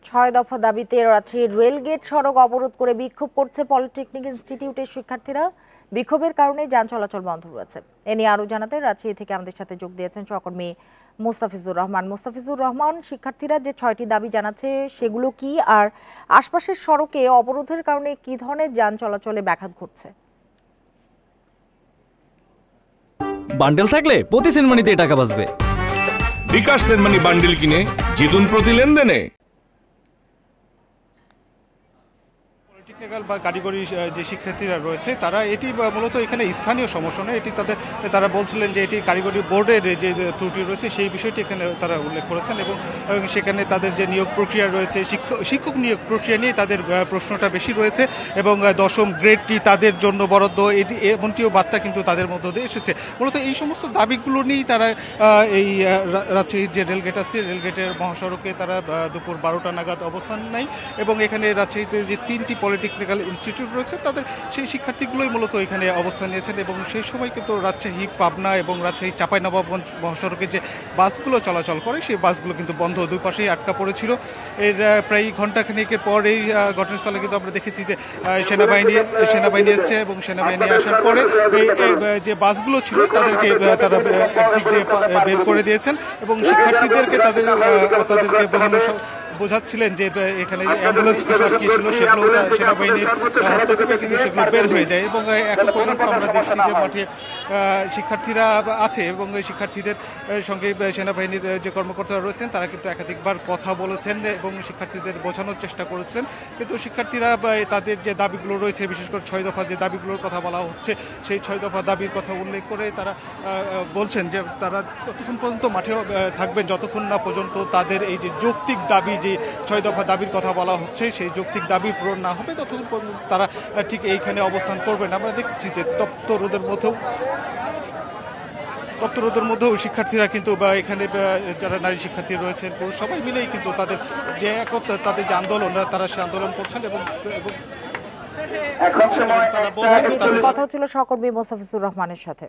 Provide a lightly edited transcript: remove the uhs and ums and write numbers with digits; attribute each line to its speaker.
Speaker 1: ছয় দফা দাবিতে রাজশাহীর রেলগেট সড়ক অবরোধ করে বিক্ষোভ করছে পলিটেকনিক ইনস্টিটিউটের শিক্ষার্থীরা। বিক্ষোভের কারণে যান চলাচল বন্ধ রয়েছে। এ নিয়ে আরো জানাতে রাজশাহী থেকে আমাদের সাথে যোগ দিয়েছেন সহকর্মী মোস্তাফিজুর রহমান। মোস্তাফিজুর রহমান, শিক্ষার্থীরা যে 6টি দাবি জানাচ্ছে সেগুলো কি, আর আশপাশের সড়কে অবরোধের কারণে কি ধরনের যান চলাচলে ব্যাঘাত ঘটছে?
Speaker 2: বান্ডেল থাকলে প্রতি সেনমানিতে টাকা বাঁচবে।
Speaker 3: বিকাশ সেনমানি বান্ডেল কিনে জিতুন প্রতি লেনদেনে।
Speaker 4: টেকনিক্যাল বা কারিগরি যে শিক্ষার্থীরা রয়েছে তারা এটি মূলত এখানে স্থানীয় সমস্যা নয়, এটি তারা বলছিলেন যে এটি কারিগরি বোর্ডের যে ত্রুটি রয়েছে সেই বিষয়টি এখানে তারা উল্লেখ করেছেন এবং সেখানে তাদের যে নিয়োগ প্রক্রিয়া রয়েছে শিক্ষক নিয়োগ প্রক্রিয়া নিয়ে তাদের প্রশ্নটা বেশি রয়েছে এবং 10ম গ্রেডটি তাদের জন্য বরাদ্দ এটি এমনটিও বার্তা কিন্তু তাদের মধ্য দিয়ে এসেছে। মূলত এই সমস্ত দাবিগুলো নিয়েই তারা এই রাজশাহীর যে রেলগেট আছে রেলগেটের মহাসড়কে তারা দুপুর 12টা নাগাদ অবস্থান নেয় এবং এখানে রাজশাহীতে যে 3টি পলিটেকনিক্যাল ইনস্টিটিউট রয়েছে তাদের সেই শিক্ষার্থীগুলোই মূলত এখানে অবস্থান নিয়েছেন এবং সেই সময় কিন্তু রাজশাহী পাবনা এবং রাজশাহী চাঁপাইনবাবগঞ্জ মহাসড়কে যে বাসগুলো চলাচল করে সেই বাসগুলো কিন্তু বন্ধ, দুই পাশেই আটকা পড়েছিল। এর প্রায় ঘণ্টাখানেকের পর এই ঘটনাস্থলে কিন্তু আমরা দেখেছি যে সেনাবাহিনী এসছে এবং সেনাবাহিনী আসার পরে এই যে বাসগুলো ছিল তাদেরকে তারা একদিক দিয়ে বের করে দিয়েছেন এবং শিক্ষার্থীদেরকে তাদেরকে বোঝাচ্ছিলেন যে এখানে অ্যাম্বুলেন্স কিছু আর কি ছিল সেগুলো সেনাবাহিনীর হস্তক্ষেপে কিন্তু সেগুলো বের হয়ে যায় এবং এখন পর্যন্ত আমরা দেখছি যে মাঠে শিক্ষার্থীরা আছে এবং শিক্ষার্থীদের সঙ্গে সেনাবাহিনীর যে কর্মকর্তারা রয়েছেন তারা কিন্তু একাধিকবার কথা বলেছেন এবং শিক্ষার্থীদের বোঝানোর চেষ্টা করেছিলেন, কিন্তু শিক্ষার্থীরা তাদের যে দাবিগুলো রয়েছে বিশেষ করে 6 দফা যে দাবিগুলোর কথা বলা হচ্ছে সেই 6 দফা দাবির কথা উল্লেখ করে তারা বলছেন যে তারা ততক্ষণ পর্যন্ত মাঠে থাকবেন যতক্ষণ না পর্যন্ত তাদের এই যে যৌক্তিক দাবি যে 6 দফা দাবির কথা বলা হচ্ছে সেই যৌক্তিক দাবি পূরণ না হবে ততক্ষণ পর্যন্ত তারা ঠিক এইখানে অবস্থান করবেন। আমরা দেখছি যে তপ্ত রোদের মধ্যেও শিক্ষার্থীরা কিন্তু বা এখানে যারা নারী শিক্ষার্থী রয়েছেন পুরুষ সবাই মিলেই কিন্তু তাদের যে একতা তাদের যে আন্দোলন তারা সে আন্দোলন করছেন এবং
Speaker 1: কথা হচ্ছিল সহকর্মী মোস্তাফিজুর রহমানের সাথে।